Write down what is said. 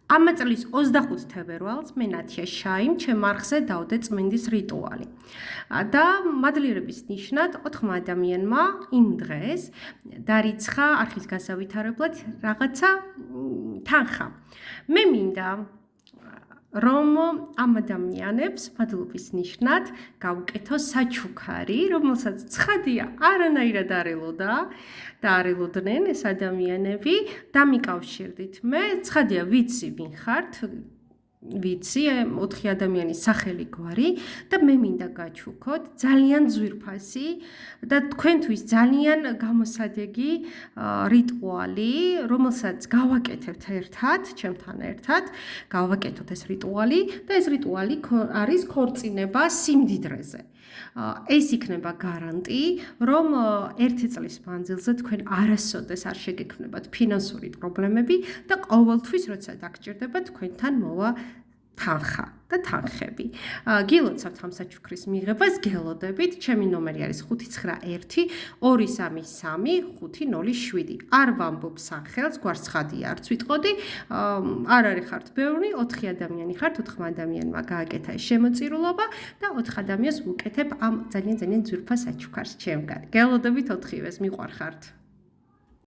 ამ წლის 25 თებერვალს მე ნათია შაიმ ჩემ არხზე დავდე წმინდის რიტუალი. და მადლიერების ნიშნად 4 ადამიანმა იმ დღეს დარიცხა არხის გასავითარებლად რაღაცა თანხა. მე მინდა რომ ამ ადამიანებს მადლობის ნიშნად გავუკეთო საჩუქარი, რომელსაც ცხადია არანაირად არ ელოდა და არ ელოდნენ ეს ადამიანები. დამიკავშირდით მე, ცხადია ვიცი ვინ ხართ, ვიცი 4 ადამიანის სახელი გვარი და მე მინდა გაჩუქოთ ძალიან ძვირფასი და თქვენთვის ძალიან გამოსადეგი რიტუალი, რომელსაც გავაკეთებთ ერთად, ჩემთან ერთად, გავაკეთოთ ეს რიტუალი და ეს რიტუალი არის ქორწინება სიმდიდრეზე. ეს იქნება გარანტი, რომ 1 წლის მანძილზე თქვენ არასოდეს არ შეგექმნებათ ფინანსური პრობლემები და ყოველთვის როცა დაგჭირდება თქვენთან მოვა თანხა და თანხები. გილოცავთ ამ საჩუქრის მიღებას, გელოდებით. ჩემი ნომერი არის 591 233 507. არ ვამბობ სახელს, გვარცხადია, არც ვიტყოდი. არ არის ხართ ბევრი, 4 ადამიანი ხართ, 4 ადამიანმა გააკეთა ეს შემოწირულობა და 4 ადამიანს ვუკეთებ ამ ძალიან ძალიან ძვირფას საჩუქარს ჩემგან. გელოდებით 4-ვეს, მიყვარხართ.